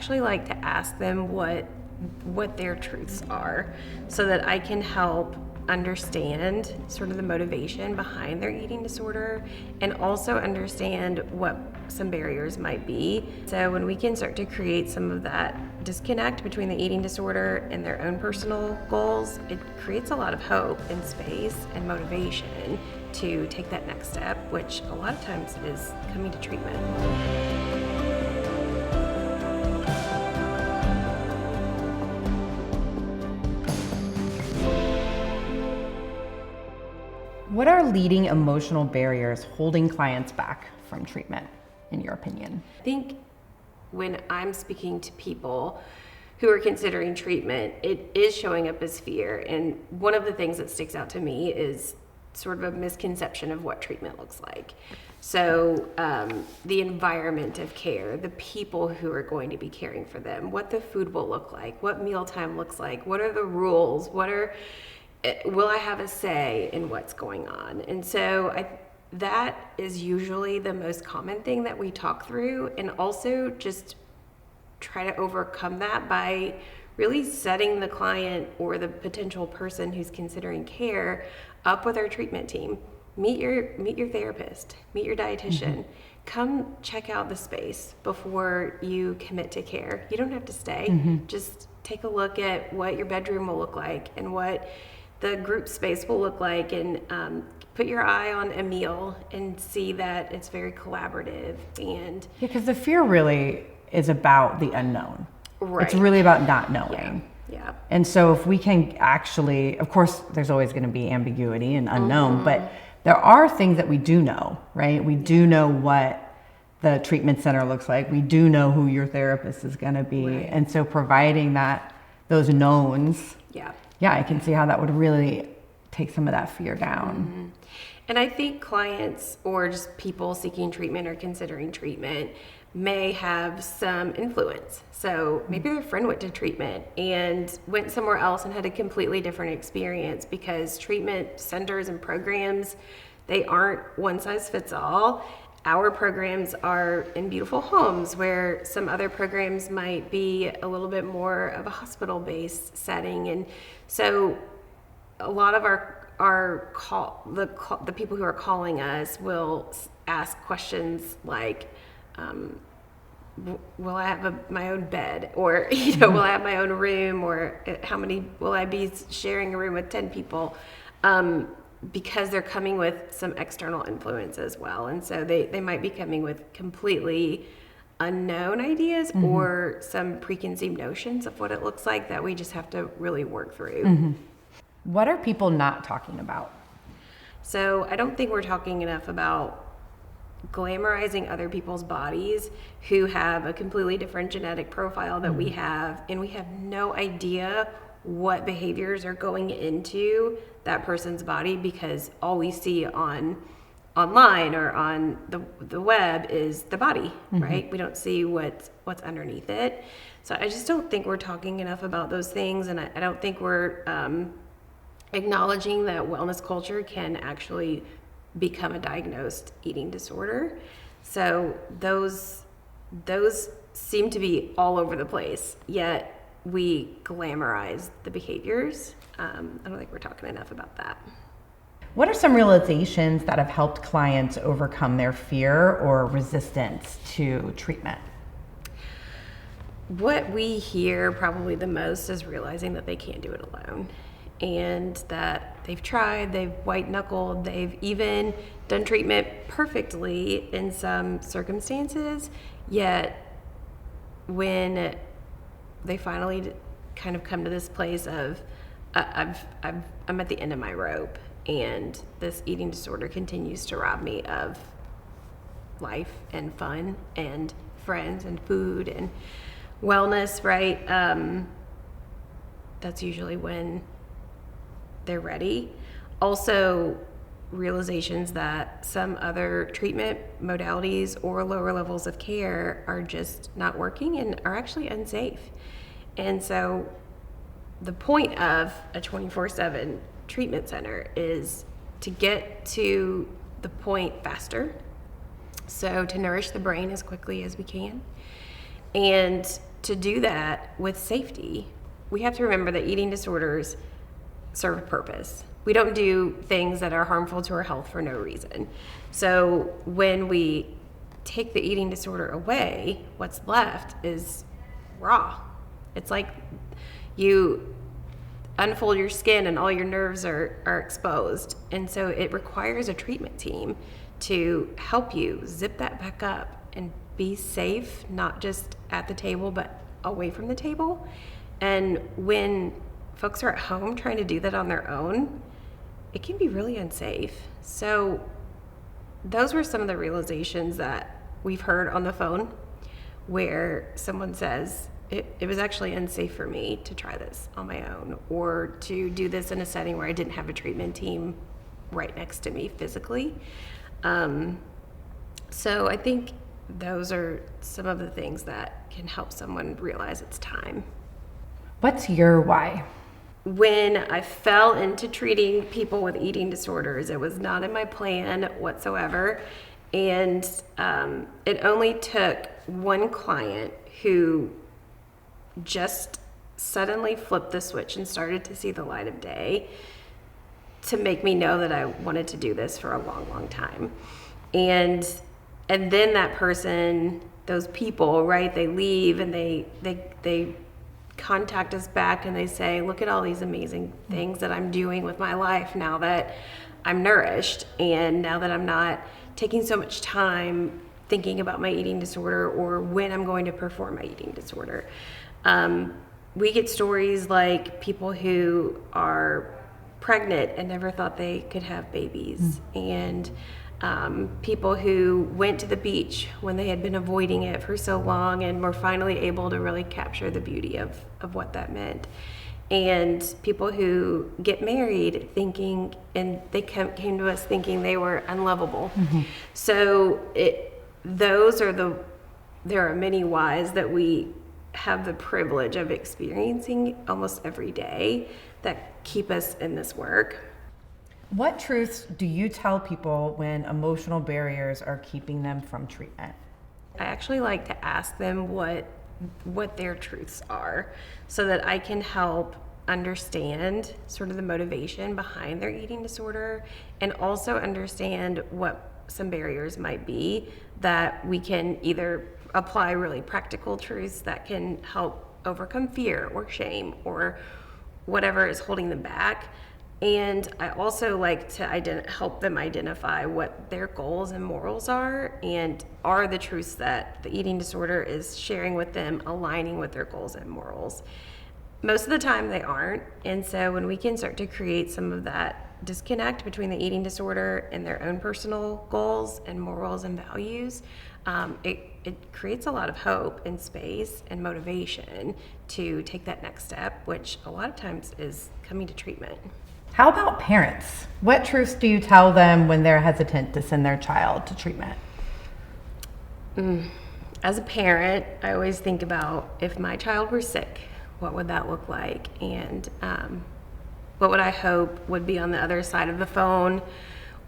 actually like to ask them what their truths are so that I can help understand sort of the motivation behind their eating disorder and also understand what some barriers might be. So when we can start to create some of that disconnect between the eating disorder and their own personal goals, it creates a lot of hope and space and motivation to take that next step, which a lot of times is coming to treatment. What are leading emotional barriers holding clients back from treatment, in your opinion? I think when I'm speaking to people who are considering treatment, it is showing up as fear. And one of the things that sticks out to me is sort of a misconception of what treatment looks like. So the environment of care, the people who are going to be caring for them, what the food will look like, what mealtime looks like, what are the rules, will I have a say in what's going on? And so that is usually the most common thing that we talk through, and also just try to overcome that by really setting the client or the potential person who's considering care up with our treatment team. Meet your therapist, meet your dietitian. Come check out the space before you commit to care. You don't have to stay. Just take a look at what your bedroom will look like and what the group space will look like, and put your eye on a meal and see that it's very collaborative. And because the fear really is about the unknown. Right. It's really about not knowing. Yeah. And so if we can actually, of course, there's always going to be ambiguity and unknown, but there are things that we do know, right? We do know what the treatment center looks like. We do know who your therapist is going to be. Right. And so providing those knowns, I can see how that would really take some of that fear down. And I think clients or just people seeking treatment or considering treatment may have some influence. So maybe their friend went to treatment and went somewhere else and had a completely different experience, because treatment centers and programs, they aren't one size fits all. Our programs are in beautiful homes, where some other programs might be a little bit more of a hospital-based setting. And so a lot of the people who are calling us will ask questions like, will I have my own bed, or will I have my own room, or how many will I be sharing a room with 10 people? Because they're coming with some external influence as well. And so they might be coming with completely unknown ideas or some preconceived notions of what it looks like that we just have to really work through. What are people not talking about? So I don't think we're talking enough about glamorizing other people's bodies who have a completely different genetic profile that we have, and we have no idea what behaviors are going into that person's body, because all we see online or on the web is the body, right? We don't see what's underneath it. So I just don't think we're talking enough about those things, and I don't think we're acknowledging that wellness culture can actually become a diagnosed eating disorder. So those seem to be all over the place, yet we glamorize the behaviors. I don't think we're talking enough about that. What are some realizations that have helped clients overcome their fear or resistance to treatment? What we hear probably the most is realizing that they can't do it alone, and that they've tried, they've white knuckled, they've even done treatment perfectly in some circumstances, yet when they finally kind of come to this place of I'm at the end of my rope, and this eating disorder continues to rob me of life and fun and friends and food and wellness, right? That's usually when they're ready. Also, realizations that some other treatment modalities or lower levels of care are just not working and are actually unsafe. And so the point of a 24/7 treatment center is to get to the point faster, so to nourish the brain as quickly as we can, and to do that with safety, we have to remember that eating disorders serve a purpose. We don't do things that are harmful to our health for no reason. So when we take the eating disorder away, what's left is raw. It's like you unfold your skin and all your nerves are exposed. And so it requires a treatment team to help you zip that back up and be safe, not just at the table, but away from the table. And when folks are at home trying to do that on their own, it can be really unsafe. So those were some of the realizations that we've heard on the phone where someone says, it was actually unsafe for me to try this on my own or to do this in a setting where I didn't have a treatment team right next to me physically. So I think those are some of the things that can help someone realize it's time. What's your why? When I fell into treating people with eating disorders, it was not in my plan whatsoever. And it only took one client who just suddenly flipped the switch and started to see the light of day to make me know that I wanted to do this for a long, long time. And then that person, those people, right, they leave and they contact us back and they say, look at all these amazing things that I'm doing with my life now that I'm nourished and now that I'm not taking so much time thinking about my eating disorder or when I'm going to perform my eating disorder. We get stories like people who are pregnant and never thought they could have babies, and people who went to the beach when they had been avoiding it for so long and were finally able to really capture the beauty of what that meant. And people who get married thinking, and they came to us thinking they were unlovable. So there are many whys that we have the privilege of experiencing almost every day that keep us in this work. What truths do you tell people when emotional barriers are keeping them from treatment? I actually like to ask them what their truths are so that I can help understand sort of the motivation behind their eating disorder and also understand what some barriers might be that we can either apply really practical truths that can help overcome fear or shame or whatever is holding them back. And I also like to help them identify what their goals and morals are, and are the truths that the eating disorder is sharing with them aligning with their goals and morals. Most of the time they aren't, and so when we can start to create some of that disconnect between the eating disorder and their own personal goals and morals and values, it creates a lot of hope and space and motivation to take that next step, which a lot of times is coming to treatment. How about parents? What truths do you tell them when they're hesitant to send their child to treatment? As a parent, I always think about if my child were sick, what would that look like? And what would I hope would be on the other side of the phone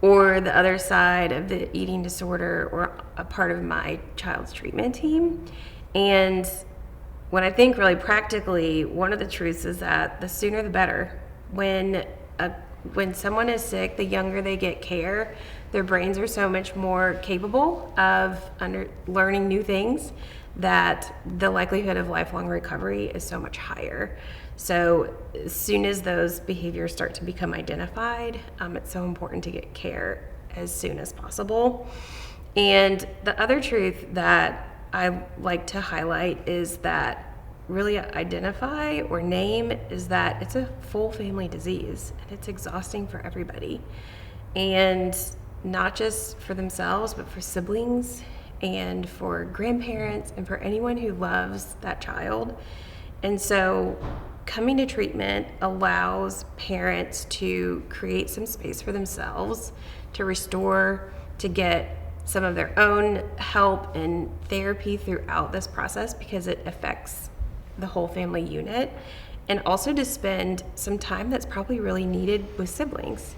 or the other side of the eating disorder or a part of my child's treatment team? And when I think really practically, one of the truths is that the sooner the better. When someone is sick, the younger they get care, their brains are so much more capable of learning new things that the likelihood of lifelong recovery is so much higher. So as soon as those behaviors start to become identified, it's so important to get care as soon as possible. And the other truth that I like to highlight is that really identify or name is that it's a full family disease and it's exhausting for everybody, and not just for themselves but for siblings and for grandparents and for anyone who loves that child. And so coming to treatment allows parents to create some space for themselves to restore, to get some of their own help and therapy throughout this process because it affects the whole family unit, and also to spend some time that's probably really needed with siblings.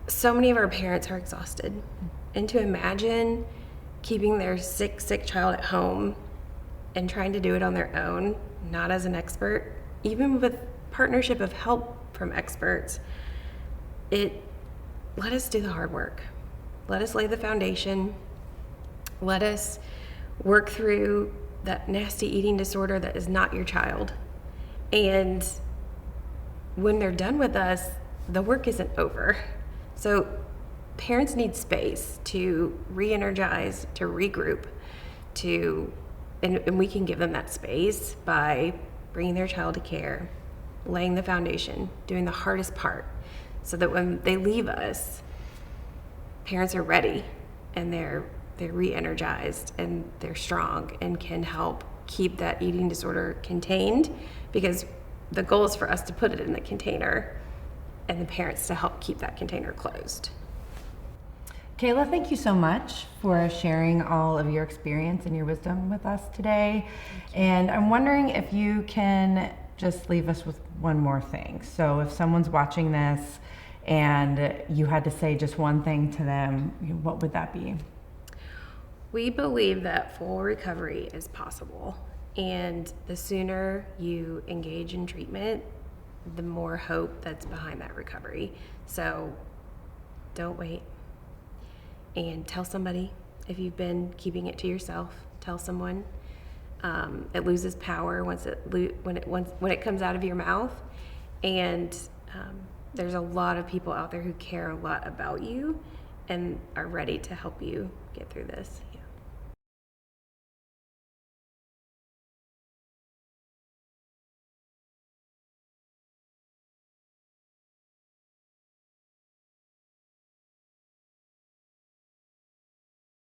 So many of our parents are exhausted, and to imagine keeping their sick child at home and trying to do it on their own, not as an expert, even with partnership of help from experts, let us do the hard work. Let us lay the foundation. Let us work through that nasty eating disorder that is not your child. And when they're done with us, the work isn't over. So parents need space to re-energize, to regroup, and we can give them that space by bringing their child to care, laying the foundation, doing the hardest part, so that when they leave us, parents are ready and they're re-energized and they're strong and can help keep that eating disorder contained, because the goal is for us to put it in the container and the parents to help keep that container closed. Kayla, thank you so much for sharing all of your experience and your wisdom with us today. And I'm wondering if you can just leave us with one more thing. So if someone's watching this and you had to say just one thing to them, what would that be? We believe that full recovery is possible, and the sooner you engage in treatment, the more hope that's behind that recovery. So don't wait, and tell somebody. If you've been keeping it to yourself, tell someone. It loses power when it comes out of your mouth, and there's a lot of people out there who care a lot about you and are ready to help you get through this.